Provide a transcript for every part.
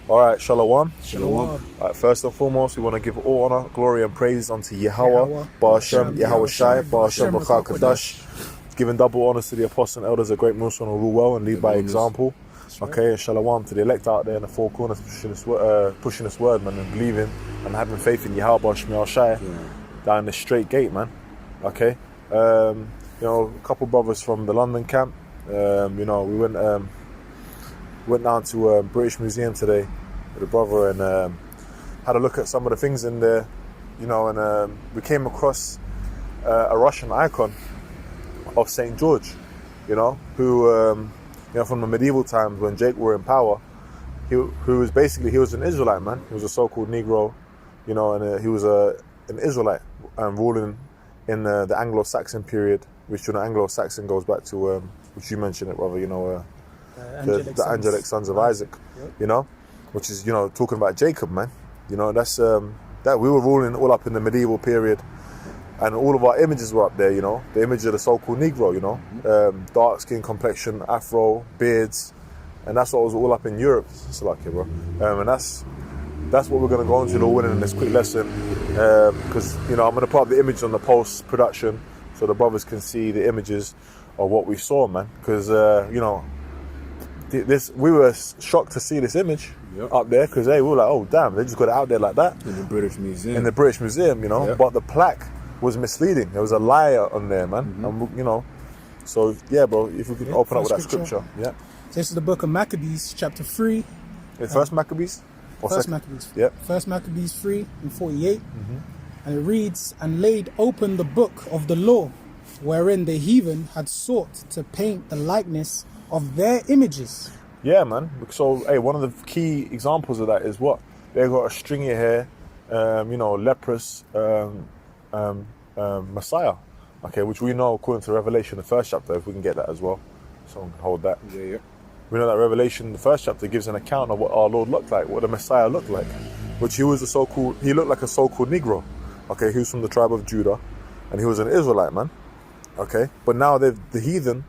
All right, Shalom. Shalom. All right, first and foremost, we want to give all honor, glory, and praise unto Yahweh, Ba'ashem, Yahweh Shai, Ba'ashem, B'chal Kadash. Giving double honors to the apostles and elders, a great Muslim who rule well and lead by example. Okay, and Shalom to the elect out there in the four corners, pushing this word, man, and believing and having faith in Yahweh, Ba'ashem, Shai, down the straight gate, man. Okay, a couple brothers from the London camp. We went down to British Museum today with a brother and had a look at some of the things in there, and we came across a Russian icon of St. George, who, from the medieval times when Jake were in power, he was an Israelite, man. He was a so-called Negro, and he was an Israelite ruling in the Anglo-Saxon period, which, Anglo-Saxon goes back to, which you mentioned it, brother, the angelic sons of Isaac, which is, talking about Jacob, man. That's that we were ruling all up in the medieval period, and all of our images were up there, the image of the so-called Negro, dark skin complexion, afro, beards, and that's what was all up in Europe. It's like it, bro. And that's what we're going to go into the winning in this quick lesson, because, I'm going to put up the image on the post-production so the brothers can see the images of what we saw, man, because, we were shocked to see this image up there because we were like, oh damn, they just got it out there like that in the British Museum. But the plaque was misleading. There was a liar on there, man. And, so yeah, bro. If we could open up with that scripture, So this is the book of Maccabees, chapter 3. First Maccabees. Maccabees. Yeah. First Maccabees 3 and 48, and it reads, "And laid open the book of the law, wherein the heathen had sought to paint the likeness of their images." Yeah, man. So, hey, one of the key examples of that is what? They got a stringy hair, leprous Messiah, okay, which we know according to Revelation, the first chapter, if we can get that as well. Someone can hold that. Yeah. We know that Revelation, the first chapter, gives an account of what our Lord looked like, what the Messiah looked like, which he looked like a so-called Negro, okay, he was from the tribe of Judah, and he was an Israelite, man, okay, but now the heathen,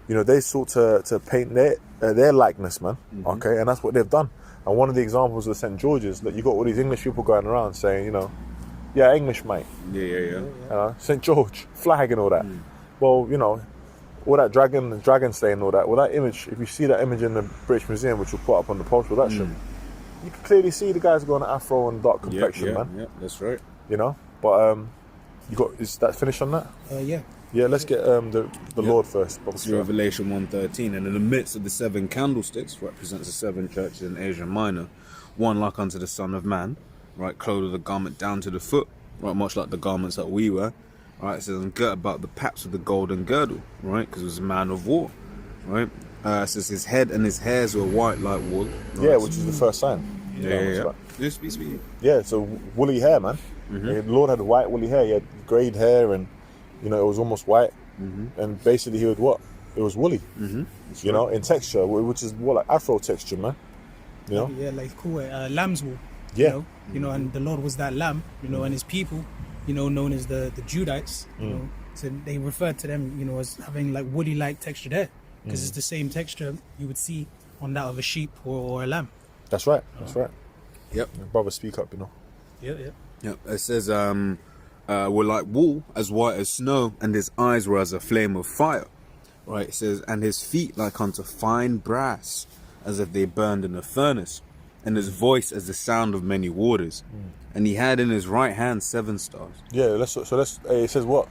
they sought to paint their likeness, man. Okay, and that's what they've done. And one of the examples of St. George's, that you got all these English people going around saying, yeah, English, mate. Yeah. St. George, flag and all that. Well, all that dragon slaying and all that. Well, that image, if you see that image in the British Museum, which we'll put up on the post-production, you can clearly see the guys going afro and dark complexion, man. Yeah, that's right. But is that finished on that? Yeah. Yeah, let's get the Lord first. It's Revelation 1:13, and in the midst of the seven candlesticks represents the seven churches in Asia Minor, one like unto the Son of Man, right, clothed with a garment down to the foot, right, much like the garments that we wear, right. It says, and girt about the paps with the golden girdle, right, because it was a man of war, right. It says his head and his hairs were white like wool. Right? Yeah, which is the first sign. Yeah. Just be speaking. Yeah, so woolly hair, man. The Lord had white woolly hair. He had greyed hair, and it was almost white. And basically, he would what? It was woolly. In texture, which is what, like Afro texture, man. Yeah, like cool lamb's wool. Yeah. And the Lord was that lamb. And his people, known as the Judites. So they referred to them, as having like woolly-like textured hair, because it's the same texture you would see on that of a sheep or a lamb. That's right. That's right. Yep. Brother, speak up. Yeah. It says, were like wool, as white as snow, and his eyes were as a flame of fire. Right, it says, and his feet like unto fine brass, as if they burned in a furnace, and his voice as the sound of many waters. And he had in his right hand 7 stars. Yeah, let's. It says what?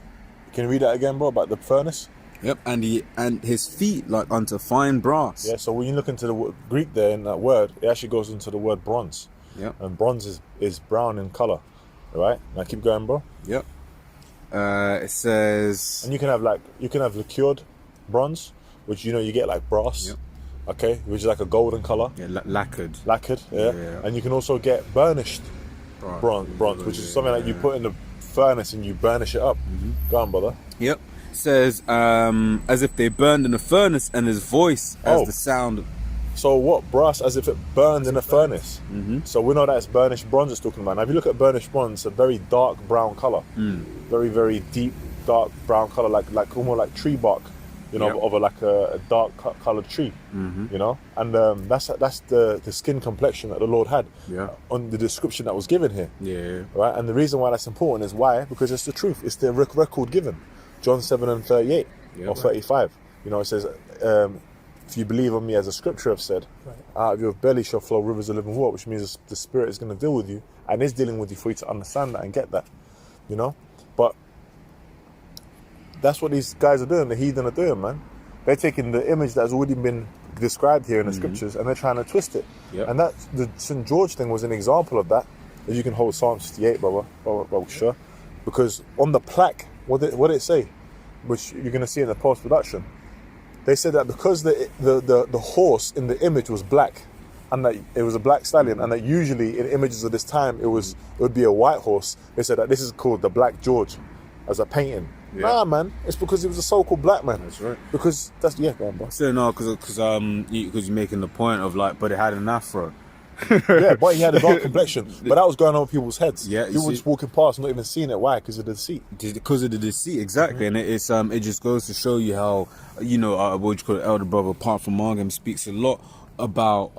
Can you read that again, bro, about the furnace? Yep, and his feet like unto fine brass. Yeah, so when you look into the Greek there in that word, it actually goes into the word bronze. Yep. And bronze is brown in color. Right, now keep going, bro. Yep. It says, and you can have liqueured bronze, which you get like brass. Yep. Okay, which is like a golden color. Yeah, lacquered. Yeah. And you can also get burnished bronze, which is something like you put in the furnace and you burnish it up. Go on, brother. Yep. It says, as if they burned in a furnace, and his voice as the sound. So what? Brass, as if it burns in a furnace. So we know that it's burnished bronze it's talking about. Now if you look at burnished bronze, it's a very dark brown color. Very, very deep, dark brown color, like almost like tree bark you know, Yep. of a dark coloured tree, you know, and that's the skin complexion that the Lord had Yeah. on the description that was given here. Yeah. Right, and the reason why that's important is why? Because it's the truth. It's the record given. John 7:38 Yeah. or 35. You know, it says, if you believe on me, as the scripture have said, out of your belly shall flow rivers of living water, which means the Spirit is going to deal with you and is dealing with you for you to understand that and get that, you know. But that's what these guys are doing. The heathen are doing, man. They're taking the image that has already been described here in the scriptures and they're trying to twist it. Yep. And that the St. George thing was an example of that. If you can hold Psalm 68, brother, sure. Because on the plaque, what did it say? Which you're going to see in the post-production. They said that because the horse in the image was black, and that it was a black stallion, and that usually in images of this time it would be a white horse. They said that this is called the Black George, as a painting. Yeah. Nah, man, it's because he was a so-called black man. That's right. Because go on, bro. So no, because you're making the point of like, but it had an afro. Yeah, but he had a dark complexion. But that was going on people's heads. Yeah, people were just walking past, not even seeing it. Why? Because of the deceit. Because of the deceit, exactly, and it just goes to show you how, you know, what you call it, elder brother, apart from Margam, speaks a lot about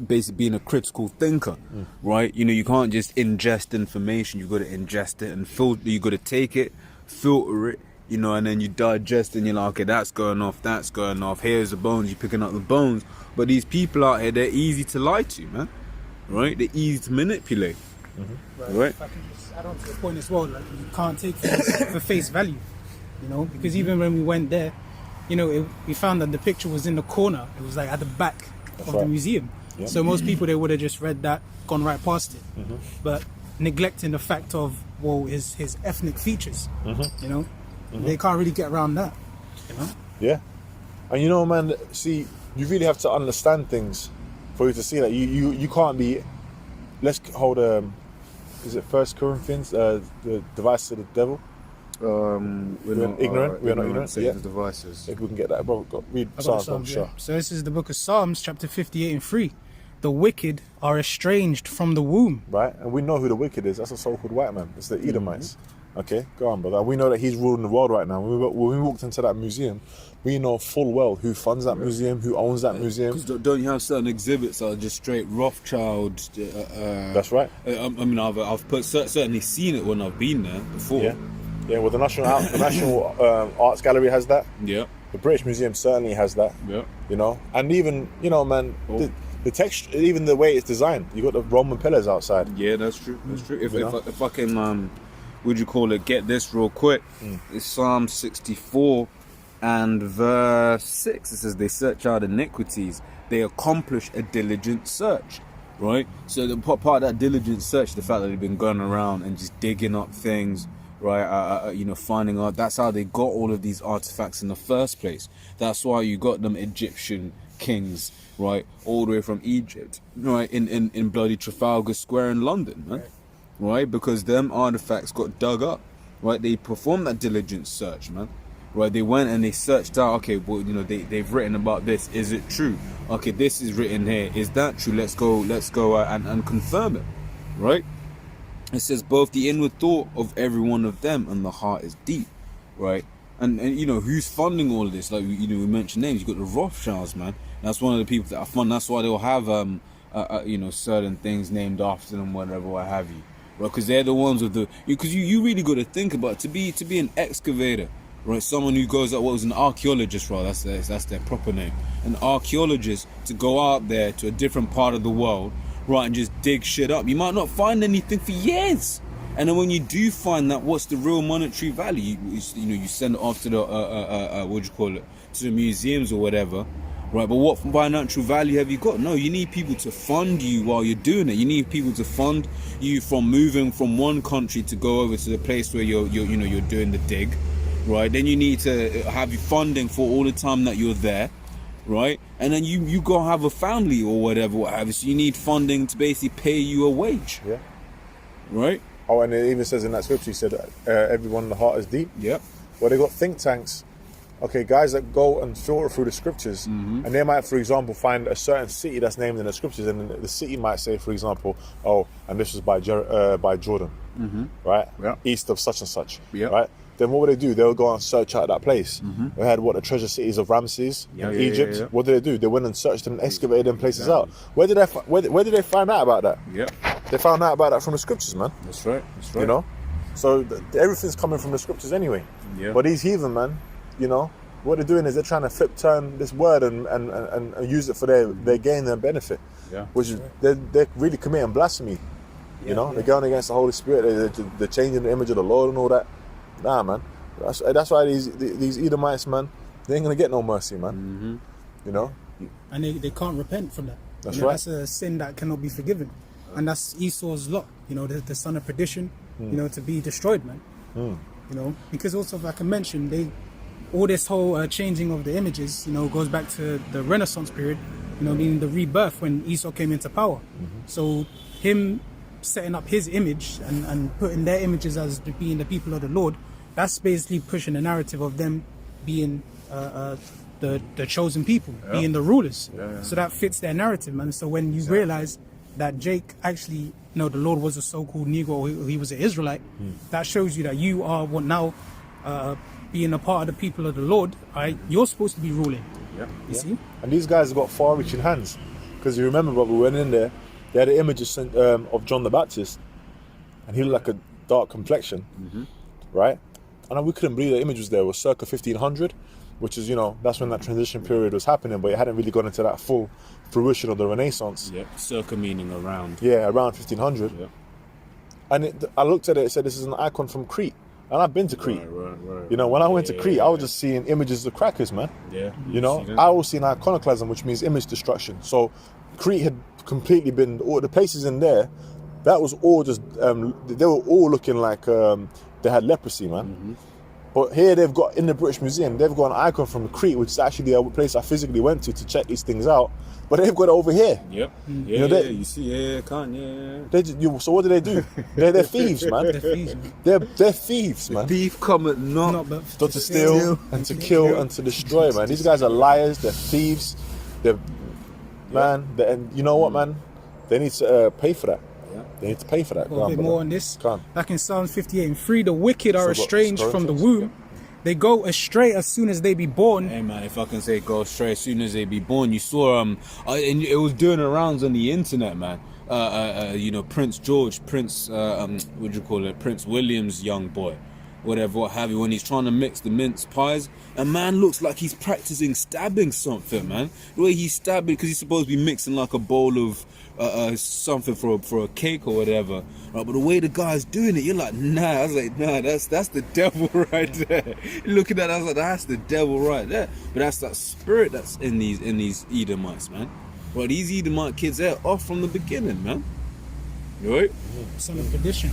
basically being a critical thinker, right? You know, you can't just ingest information. You got to ingest it and filter. You got to take it, filter it, you know, and then you digest and you're like, okay, that's going off. Here's the bones. You're picking up the bones. But these people out here, they're easy to lie to, man. Right? They're easy to manipulate. Right? If I can just add on to the point as well, like you can't take things for face value, you know, because even when we went there, you know, we found that the picture was in the corner. It was like at the back of the museum. Yep. So most people, they would have just read that, gone right past it. But neglecting the fact of, well, his ethnic features, you know, they can't really get around that, you know. Yeah. And you know, man, see, you really have to understand things for you to see that. You can't be, let's hold, is it 1 Corinthians, the device of the devil? We're not ignorant. We're not ignorant. Satan's Yeah. devices. If we can get that, bro, read I got Psalms, the sure. yeah. So this is the book of Psalms, chapter 58 and 3. The wicked are estranged from the womb. Right? And we know who the wicked is. That's a so-called white man. It's the Edomites. Okay, go on, brother. We know that he's ruling the world right now. When we walked into that museum, we know full well who funds that museum, who owns that museum. Because don't you have certain exhibits that are just straight Rothschild? That's right. I mean, I've certainly seen it when I've been there before. Yeah. Yeah, well, the National Arts Gallery has that. Yeah. The British Museum certainly has that. Yeah. You know, and even, you know, man, the texture, even the way it's designed. You got the Roman pillars outside. Yeah, that's true. That's true. If I can, would you call it? Get this real quick. It's Psalm 64 and verse 6. It says, "They search out iniquities; they accomplish a diligent search." Right. So the part of that diligent search, the fact that they've been going around and just digging up things. Right, you know, finding out. That's how they got all of these artifacts in the first place. That's why you got them Egyptian kings, right, all the way from Egypt, right, in bloody Trafalgar Square in London, man, right, because them artifacts got dug up, right. They performed that diligent search, man, right. They went and they searched out. Okay, well, you know, they've written about this. Is it true? Okay, this is written here. Is that true? Let's go and confirm it, right. It says both the inward thought of every one of them and the heart is deep, right? And you know, who's funding all of this? Like, you know, we mentioned names. You got the Rothschilds, man. That's one of the people that are fund. That's why they'll have you know, certain things named after them, whatever, what have you, right? Because they're the ones with the. Because you really got to think about it. To be an excavator, right? Someone who goes out, what was an archaeologist, right? That's their proper name. An archaeologist, to go out there to a different part of the world. Right, and just dig shit up. You might not find anything for years, and then when you do find that, what's the real monetary value? You know, you send it off to the what do you call it, to the museums or whatever, right? But what financial value have you got? No, you need people to fund you while you're doing it. You need people to fund you from moving from one country to go over to the place where you're doing the dig, right? Then you need to have your funding for all the time that you're there. Right, and then you go have a family or whatever. So you need funding to basically pay you a wage. Yeah. Right. Oh, and it even says in that scripture, he said, "Everyone in the heart is deep." Yep. Well, they got think tanks. Okay, guys that go and filter through the scriptures, and they might, for example, find a certain city that's named in the scriptures, and the city might say, for example, "Oh, and this was by Jordan, right? Yep. East of such and such, yep. right?" then what would they do? They would go and search out that place. They had the treasure cities of Ramses in Egypt. Yeah. What did they do? They went and searched and excavated them places out. Where did they find out about that? Yeah. They found out about that from the scriptures, man. That's right. You know, so everything's coming from the scriptures anyway. Yeah. But these heathen, man, you know, what they're doing is they're trying to turn this word and use it for their gain and benefit. Yeah. Which is they're really committing blasphemy. You know, they're going against the Holy Spirit. They're changing the image of the Lord and all that. Nah, man. That's why these Edomites, man, they ain't gonna get no mercy, man. You know, and they can't repent from that. That's you know, right. That's a sin that cannot be forgiven, and that's Esau's lot. You know, the son of perdition. You know, to be destroyed, man. You know, because also, like I mentioned, all this whole changing of the images, you know, goes back to the Renaissance period. You know, meaning the rebirth when Esau came into power. So him setting up his image and putting their images as being the people of the Lord, that's basically pushing the narrative of them being the chosen people, being the rulers. So that fits their narrative, man. So when you realize that Jake actually, the Lord was a so-called Negro, or he was an Israelite, that shows you that you are what now, being a part of the people of the Lord, right? You're supposed to be ruling. You see? And these guys have got far-reaching hands, because you remember, brother, we went in there. They had an image of John the Baptist, and he looked like a dark complexion, right? And we couldn't believe the image was there. It was circa 1500, which is, that's when that transition period was happening, but it hadn't really gone into that full fruition of the Renaissance. Yeah, circa meaning around. Yeah, around 1500. Yeah. And I looked at it, said this is an icon from Crete. And I've been to Crete. Right. When I went to Crete, I was just seeing images of crackers, man. Yeah. I was seeing iconoclasm, which means image destruction. So Crete had completely been, all the places in there, that was all just, they were all looking like they had leprosy, man. But here they've got, in the British Museum, they've got an icon from Crete, which is actually the place I physically went to check these things out. But they've got it over here. Yep. You see, So what do? They're thieves, man. They're thieves, man. Thief cometh not to steal and to kill and to destroy, man. These guys are liars. They're thieves. And you know what, man? They need to pay for that. They need to pay for that. A bit more on this. Back in Psalms 58, and 3, the wicked are estranged from the womb. They go astray as soon as they be born. Hey man, if I can say go astray as soon as they be born, you saw and it was doing the rounds on the internet, man. Prince George, Prince Prince William's young boy, whatever, what have you, when he's trying to mix the mince pies, a man looks like he's practicing stabbing something, man. The way he's stabbing, because he's supposed to be mixing like a bowl of something for a cake or whatever, right? But the way the guy's doing it, you're like, nah. I was like, nah, that's the devil right there. Looking at it, I was like, that's the devil right there. But that's that spirit that's in these Edomites, man. Well, these Edomite kids, they're off from the beginning, man. Right? Son of perdition.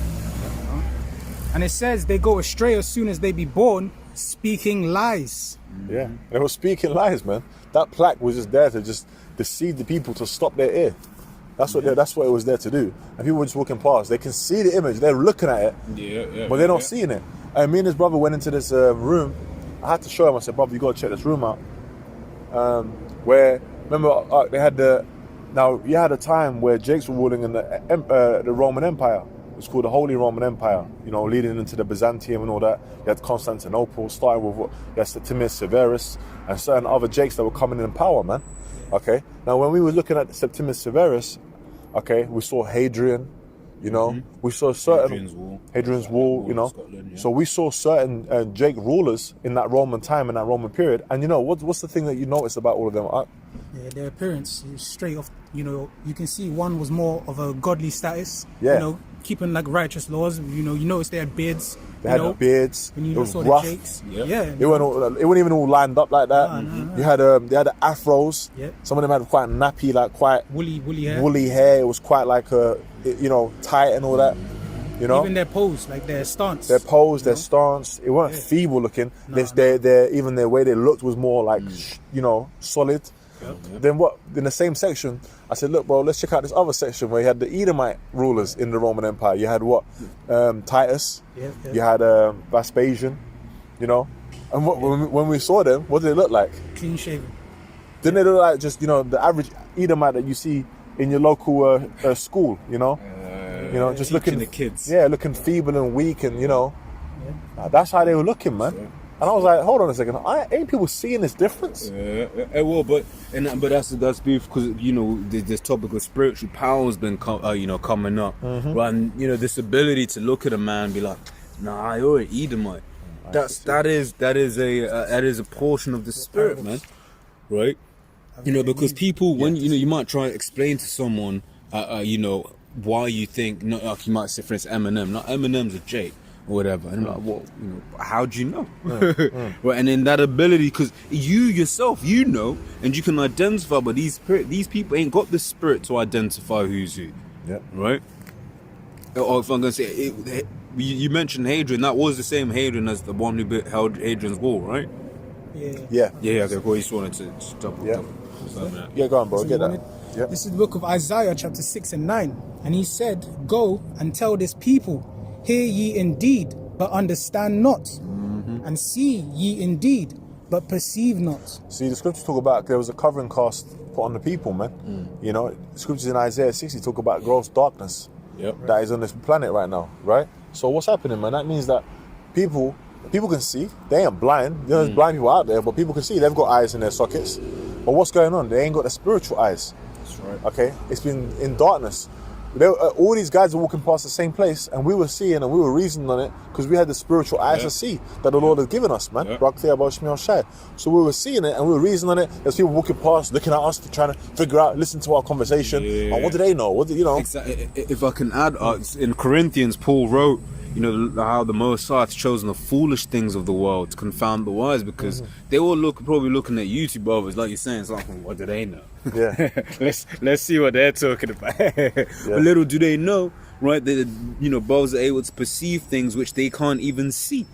And it says they go astray as soon as they be born, speaking lies. Yeah, they were speaking lies, man. That plaque was just there to just deceive the people to stop their ear. That's what it was there to do. And people were just walking past. They can see the image. They're looking at it, but they're not seeing it. And me and his brother went into this room. I had to show him. I said, brother, you got to check this room out. Where, remember, they had now you had a time where Jakes were ruling in the Roman Empire. It's called the Holy Roman Empire, leading into the Byzantium and all that. You had Constantinople, starting with Septimius Severus and certain other Jakes that were coming in power, man. Okay. Now, when we were looking at Septimius Severus, okay, we saw Hadrian, we saw certain Hadrian's Wall, Scotland, yeah. So we saw certain Jake rulers in that Roman time, in that Roman period. And what's the thing that you notice about all of them? Yeah, their appearance is straight off. You can see one was more of a godly status. Yeah. Keeping like righteous laws. You notice they had beards. They had beards. When it you was saw rough. the Jakes. Yeah. Yeah. It wasn't even all lined up like that. No. You had they had the afros. Yep. Some of them had quite nappy, like quite woolly hair. Woolly hair. It was quite like tight and all that. Even their pose, like their stance. Their pose, their stance. It weren't feeble looking. Even their way they looked was more like solid. Yep. Then in the same section, I said, look, bro, let's check out this other section where you had the Edomite rulers in the Roman Empire. You had Titus. Yep. You had Vespasian. And when we saw them, what did they look like? Clean shaven. Didn't they look like just the average Edomite that you see in your local school? Just looking the kids. Yeah, looking feeble and weak, and That's how they were looking, man. And I was like, hold on a second, ain't people seeing this difference? Well, but that's because this topic of spiritual power has been coming up, right? And this ability to look at a man and be like, nah, you're an Edomite. That is a portion of the spirit, man, right? Because people, when you might try to explain to someone, why you think, like you might say, for instance, Eminem. Not Eminem's a Jake. Or whatever, and I'm like, well, how'd you know? Right, and then that ability, because you yourself, and you can identify, but these people ain't got the spirit to identify who's who. Yeah. Right. Or if I'm gonna say, you mentioned Hadrian. That was the same Hadrian as the one who held Hadrian's Wall, right? Yeah. Okay, cool. You just wanted to double. Yeah, go on, bro. Get that. Yeah. This is the book of Isaiah, chapter 6 and 9, and he said, "Go and tell this people, hear ye indeed, but understand not, and see ye indeed, but perceive not." See, the scriptures talk about there was a covering cast put on the people, man. The scriptures in Isaiah 60 talk about gross darkness that is on this planet right now, right? So what's happening, man? That means that people can see. They ain't blind. There's blind people out there, but people can see. They've got eyes in their sockets. But what's going on? They ain't got the spiritual eyes. That's right. Okay? It's been in darkness. All these guys are walking past the same place, and we were seeing and we were reasoning on it because we had the spiritual eyes to see that the Lord has given us, man. So we were seeing it and we were reasoning on it. There's people walking past, looking at us, trying to figure out, listen to our conversation. Oh, what do they know? Exactly. If I can add, in Corinthians, Paul wrote, how the Most High has chosen the foolish things of the world to confound the wise, because they all probably looking at YouTube brothers, like you're saying, it's like, what do they know? Yeah. let's see what they're talking about. But little do they know, right? That brothers are able to perceive things which they can't even see,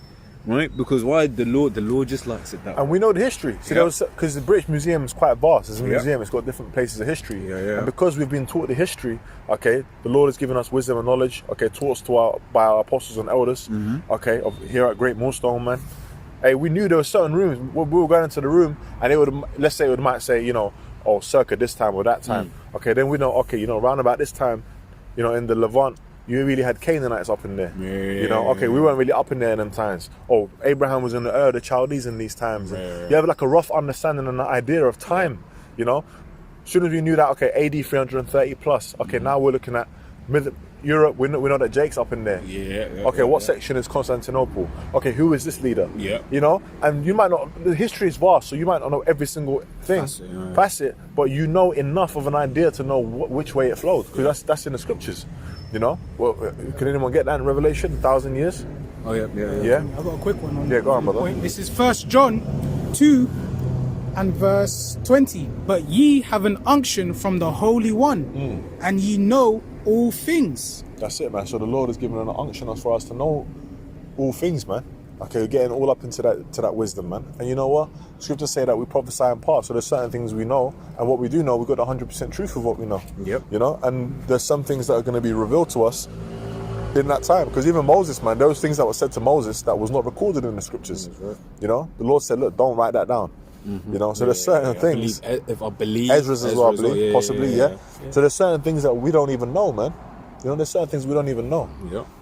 right? Because why? The Lord just likes it that way. And we know the history. See, because the British Museum is quite vast. It's a museum. It's got different places of history. And because we've been taught the history, okay, the Lord has given us wisdom and knowledge. Okay, taught us by our apostles and elders. Okay, here at Great Millstone, man. Hey, we knew there were certain rooms. We were going into the room, and it might say, circa this time or that time. Okay, then we know. Okay, around about this time, in the Levant, you really had Canaanites up in there. Okay, we weren't really up in there in them times. Oh, Abraham was in the Chaldees in these times. You have like a rough understanding and an idea of time. Soon as we knew that, okay, AD 330 plus. Okay, now we're looking at Europe. We know that Jake's up in there. What section is Constantinople? Okay, who is this leader? And you might not. The history is vast, so you might not know every single thing, facet, but you know enough of an idea to know which way it flows, because that's in the scriptures. Well, can anyone get that in Revelation? 1,000 years? Oh yeah. I've got a quick one on go on, brother. point. This is 1 John 2 and verse 20. "But ye have an unction from the Holy One, and ye know all things." That's it, man. So the Lord has given an unction for us to know all things, man. Okay, we're getting all up into that wisdom, man. And you know what? Scriptures say that we prophesy in part. So there's certain things we know, and what we do know, we've got 100% truth of what we know. And there's some things that are going to be revealed to us in that time. Because even Moses, man, those things that were said to Moses that was not recorded in the scriptures. The Lord said, look, don't write that down. So there's certain things. I believe Ezra's as well, possibly. So there's certain things that we don't even know, man. There's certain things we don't even know.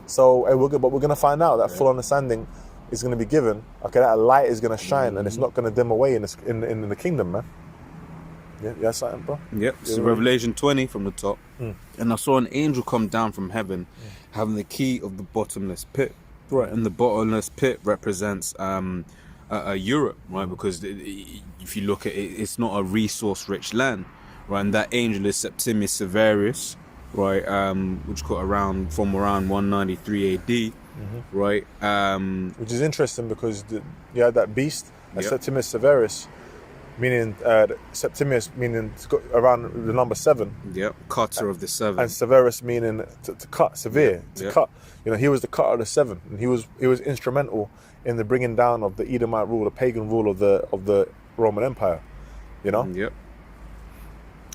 So we're going to find out that full understanding is going to be given. Okay, that light is going to shine, and it's not going to dim away in the kingdom, man. Yeah, something, bro. So Revelation 20 from the top. And I saw an angel come down from heaven, having the key of the bottomless pit. Right, and the bottomless pit represents Europe, right? Because if you look at it, it's not a resource-rich land, right? And that angel is Septimus Severus, right? Which got from around 193 AD, right? Which is interesting because you had that beast, Septimus Severus, meaning Septimus meaning around the number 7. Cutter of the 7. And Severus meaning to cut, severe, to cut. He was the cutter of the 7, and he was instrumental in the bringing down of the Edomite rule, the pagan rule of the Roman Empire.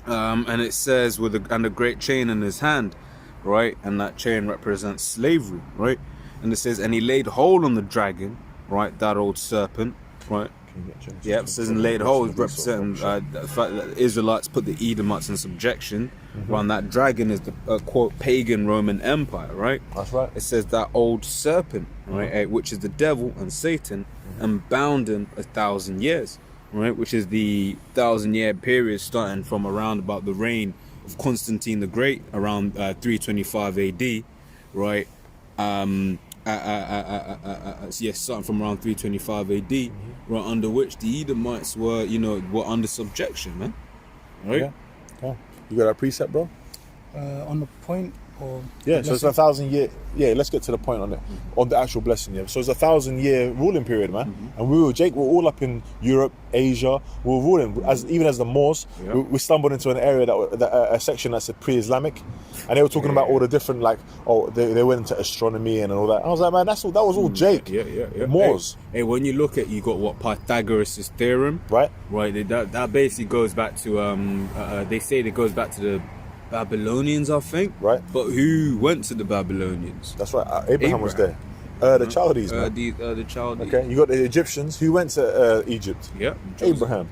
And it says and a great chain in his hand, right? And that chain represents slavery, right? And it says, and he laid hold on the dragon, right? That old serpent, right? Yeah, it says in laid holes representing the fact that the Israelites put the Edomites in subjection. Around that dragon is the quote pagan Roman Empire, right? That's right. It says that old serpent, right, which is the devil and Satan, and bound him 1,000 years, right, which is the 1,000-year period starting from around about the reign of Constantine the Great, around 325 AD, right? Yes, starting from around 325 AD, right, under which the Edomites were under subjection, man. Right? Yeah. Oh. You got that precept, bro? On the point, or Yeah, so it's 1,000 year. Yeah, let's get to the point on it, on the actual blessing. Yeah, so it's 1,000-year ruling period, man. And Jake, we're all up in Europe, Asia. We're ruling even as the Moors. Yeah. We stumbled into an area a section that's pre-Islamic, and they were talking about all the different they went into astronomy and all that. I was like, man, that was all Jake. Yeah. Moors. Hey, when you look at, you got what Pythagoras' theorem, Right. That basically goes back to they say it goes back to the Babylonians, I think. Right. But who went to the Babylonians? That's right. Abraham was there. The Chaldees, man. The Chaldees. Okay, you got the Egyptians who went to Egypt. Yeah. Abraham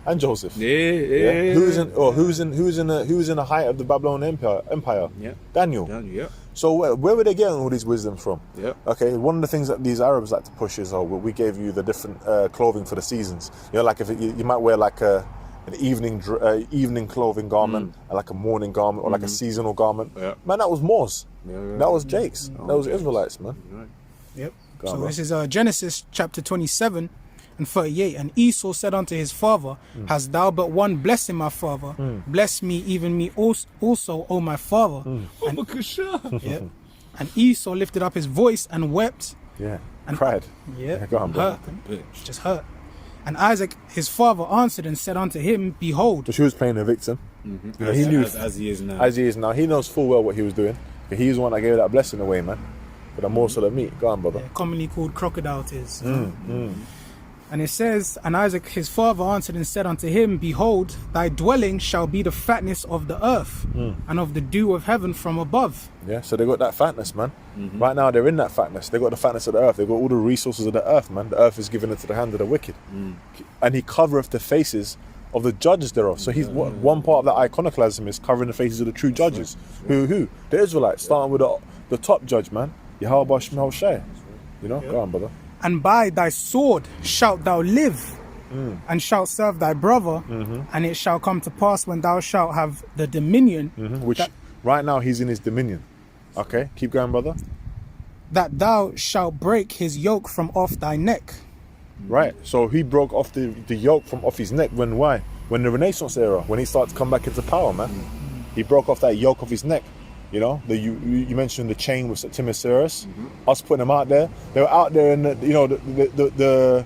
and Joseph. Yeah. Who's in the height of the Babylonian Empire? Yeah. Daniel. Yeah. So where were they getting all these wisdoms from? Yeah. Okay, one of the things that these Arabs like to push is, we gave you the different clothing for the seasons. You know, like if you might wear like an evening clothing garment, and like a morning garment, or like a seasonal garment. Yeah. Man, that was Moors. That was Jake's. That was Israelites, man. Right. Yep. Go on, so bro. this is Genesis chapter 27 and 38. And Esau said unto his father, Hast thou but one blessing, my father? Bless me, even me also, O my father. Yep. And Esau lifted up his voice and wept. Yeah. And cried. Yeah. Go on, bro. Just hurt. And Isaac, his father, answered and said unto him, Behold. So she was playing the victim. You know, he knew as he is now. As he is now. He knows full well what he was doing. He's the one that gave that blessing away, man. For the morsel of meat. Go on, brother. Yeah, commonly called crocodile tears. And it says, and Isaac his father answered and said unto him, Behold, thy dwelling shall be the fatness of the earth, and of the dew of heaven from above. Yeah, so they got that fatness, man. Right now they're in that fatness. They got the fatness of the earth. They got all the resources of the earth, man. The earth is given into the hand of the wicked, and he covereth the faces of the judges thereof. So he's one part of that iconoclasm is covering the faces of the true judges. Who? The Israelites, starting with the top judge, man. Yahweh Shemel Shai. You know, go on, brother. And by thy sword shalt thou live, and shalt serve thy brother, and it shall come to pass when thou shalt have the dominion. Which right now he's in his dominion. Okay, keep going, brother. That thou shalt break his yoke from off thy neck. Right, so he broke off the yoke from off his neck when why? When the Renaissance era, when he started to come back into power, man. He broke off that yoke off his neck. You know, you mentioned the chain with Septimus Severus. Us putting them out there. They were out there, and the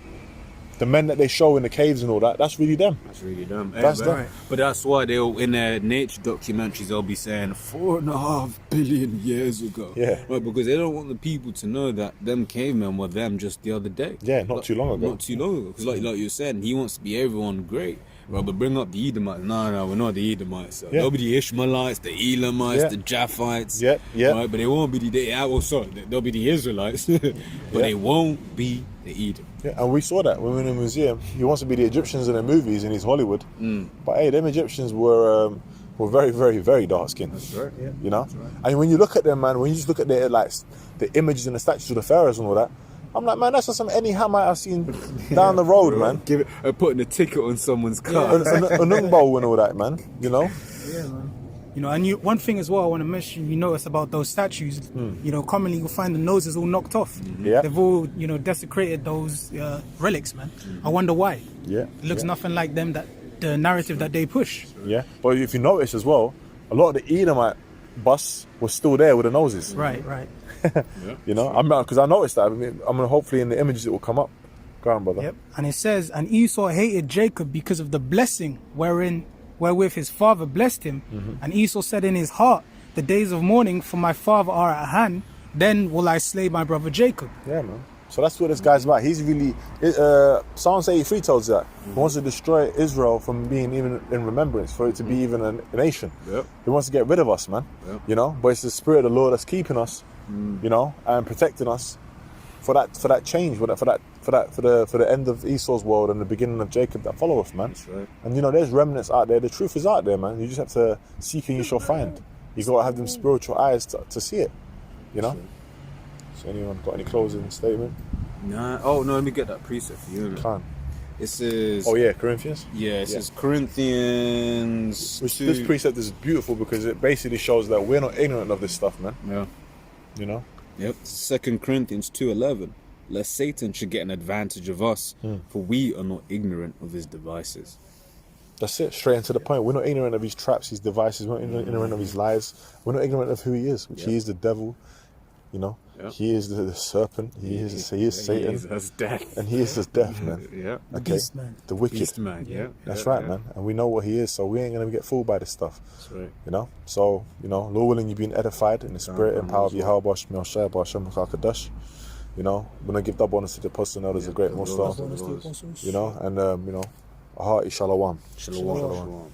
men that they show in the caves and all that. That's really them. That's really them. That's them. Right. But that's why they'll in their nature documentaries they'll be saying 4.5 billion years ago. Yeah. Right, because they don't want the people to know that them cavemen were them just the other day. Yeah, not too long ago. Not too long ago. Because like you're saying, he wants to be everyone great. Right, but bring up the Edomites. No, we're not the Edomites. So they'll be the Ishmaelites, the Elamites, the Japhites. Yeah. Right, but they won't be they'll be the Israelites. But they won't be the Edom. Yeah, and we saw that when we were in the museum. He wants to be the Egyptians in the movies in his Hollywood. But hey, them Egyptians were very, very, very dark skinned. That's right. Yeah. You know? And when you look at them, man, when you just look at their the images and the statues of the pharaohs and all that, I'm like, man, that's just some Eddie Hamite I've seen down the road, man. Putting a ticket on someone's car. Unungbo and all that, man. You know? Yeah, man. You know, and one thing as well I want to mention, you notice about those statues, you know, commonly you'll find the noses all knocked off. Yeah. They've all, you know, desecrated those relics, man. I wonder why. Yeah. It looks nothing like them, the narrative that they push. Yeah. But if you notice as well, a lot of the Edomite busts was still there with the noses. Right. You know, because I noticed that. I mean, hopefully in the images it will come up. Go on, brother. Yep. And it says, and Esau hated Jacob because of the blessing wherewith his father blessed him. And Esau said in his heart, the days of mourning for my father are at hand. Then will I slay my brother Jacob. Yeah, man. So that's what this guy's about. He's really, Psalms 83 tells that. He wants to destroy Israel from being even in remembrance, for it to be even a nation. Yep. He wants to get rid of us, man. Yep. You know, but it's the Spirit of the Lord that's keeping us, you know, and protecting us for that change, for that for the end of Esau's world and the beginning of Jacob that followeth, man. That's right. And you know, there's remnants out there. The truth is out there, man. You just have to seek and you shall find. You got to have them spiritual eyes to see it. You know. So anyone got any closing statement? Nah. Oh no, let me get that precept for you. Can. It says. Oh yeah, Corinthians. Yeah, it says Corinthians. This precept is beautiful because it basically shows that we're not ignorant of this stuff, man. Yeah. You know. Yep. 2 Corinthians 2:11. Lest Satan should get an advantage of us, for we are not ignorant of his devices. That's it, straight into the point. We're not ignorant of his traps, his devices. We're not ignorant of his lies. We're not ignorant of who he is, which he is the devil. You know, he is the serpent. He is Satan. He is as death. And he is as death, man. Yeah. Okay. Beast man. The wicked. Beast man. Yeah. That's right, man. And we know what he is, so we ain't gonna get fooled by this stuff. That's right. You know. So Lord willing, you've been edified in the spirit and power of Yahweh Shemel Shai B'Hashem Hakadash. You know, we're gonna give double honor to the apostle and elders, a great millstone. You know, and a hearty shalom. Shalom.